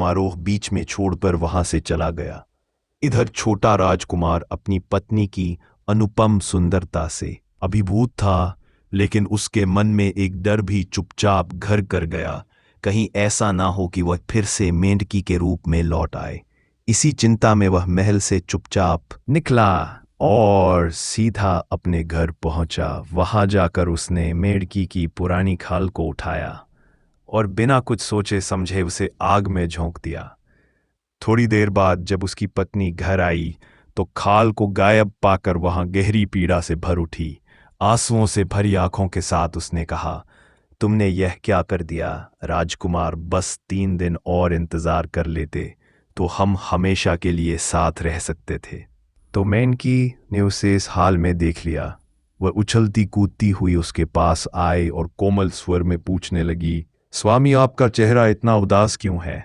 समारोह बीच में छोड़कर वहां से चला गया। इधर छोटा राजकुमार अपनी पत्नी की अनुपम सुंदरता से अभिभूत था, लेकिन उसके मन में एक डर भी चुपचाप घर कर गया, कहीं ऐसा ना हो कि वह फिर से मेंढकी के रूप में लौट आए। इसी चिंता में वह महल से चुपचाप निकला और सीधा अपने घर पहुंचा। वहां जाकर उसने मेंढकी की पुरानी खाल को उठाया और बिना कुछ सोचे समझे उसे आग में झोंक दिया। थोड़ी देर बाद जब उसकी पत्नी घर आई तो खाल को गायब पाकर वहां गहरी पीड़ा से भर उठी। आंसुओं से भरी आंखों के साथ उसने कहा, तुमने यह क्या कर दिया राजकुमार? बस 3 दिन और इंतजार कर लेते तो हम हमेशा के लिए साथ रह सकते थे। तो मेंढकी ने उसे इस हाल में देख लिया। वह उछलती कूदती हुई उसके पास आए और कोमल स्वर में पूछने लगी, स्वामी, आपका चेहरा इतना उदास क्यों है?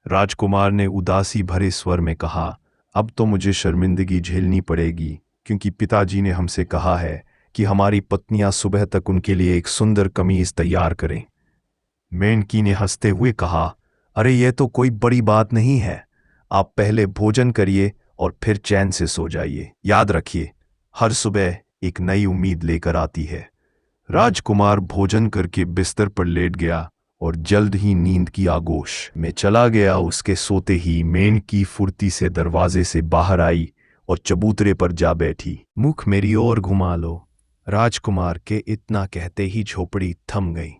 राजकुमार ने उदासी भरे स्वर में कहा, अब तो मुझे शर्मिंदगी झेलनी पड़ेगी, क्योंकि पिताजी ने हमसे कहा है कि हमारी पत्नियां सुबह तक उनके लिए एक सुंदर कमीज तैयार करें। मेंढकी ने हंसते हुए कहा, अरे यह तो कोई बड़ी बात नहीं है। आप पहले भोजन करिए और फिर चैन से सो जाइए। याद रखिए, हर सुबह एक नई उम्मीद लेकर आती है। राजकुमार भोजन करके बिस्तर पर लेट गया और जल्द ही नींद की आगोश में चला गया। उसके सोते ही मेंढकी फुर्ती से दरवाजे से बाहर आई और चबूतरे पर जा बैठी। मुख मेरी ओर घुमा लो। राजकुमार के इतना कहते ही झोपड़ी थम गई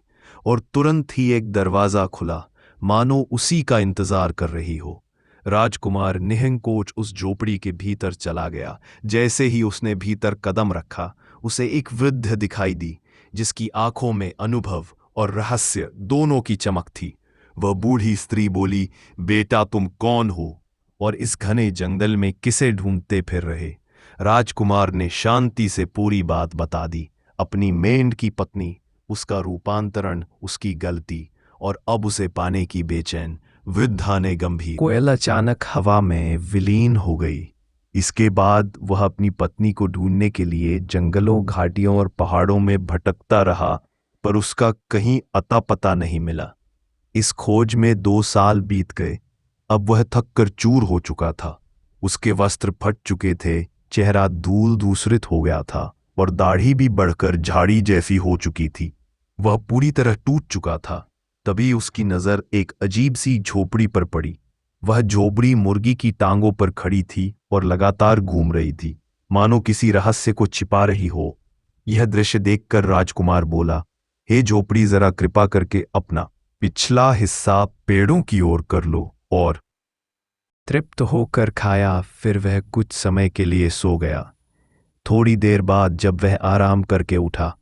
और तुरंत ही एक दरवाजा खुला, मानो उसी का इंतजार कर रही हो। राजकुमार निहंकोच उस झोपड़ी के भीतर चला गया। जैसे ही उसने भीतर कदम रखा, उसे एक वृद्ध दिखाई दी, जिसकी आंखों में अनुभव और रहस्य दोनों की चमक थी। वह बूढ़ी स्त्री बोली, बेटा तुम कौन हो और इस घने जंगल में किसे ढूंढते फिर रहे? राजकुमार ने शांति से पूरी बात बता दी, अपनी मेंढकी पत्नी, उसका रूपांतरण, उसकी गलती और अब उसे पाने की बेचैन। वृद्धा ने गंभीर कोयल अचानक हवा में विलीन हो गई। इसके बाद वह अपनी पत्नी को ढूंढने के लिए जंगलों, घाटियों और पहाड़ों में भटकता रहा, पर उसका कहीं अता पता नहीं मिला। इस खोज में 2 साल बीत गए। अब वह थक कर चूर हो चुका था। उसके वस्त्र फट चुके थे, चेहरा धूल धूसरित हो गया था और दाढ़ी भी बढ़कर झाड़ी जैसी हो चुकी थी। वह पूरी तरह टूट चुका था। तभी उसकी नजर एक अजीब सी झोपड़ी पर पड़ी। वह झोपड़ी मुर्गी की टांगों पर खड़ी थी और लगातार घूम रही थी, मानो किसी रहस्य को छिपा रही हो। यह दृश्य देखकर राजकुमार बोला, हे झोपड़ी, जरा कृपा करके अपना पिछला हिस्सा पेड़ों की ओर कर लो। और तृप्त होकर खाया। फिर वह कुछ समय के लिए सो गया। थोड़ी देर बाद जब वह आराम करके उठा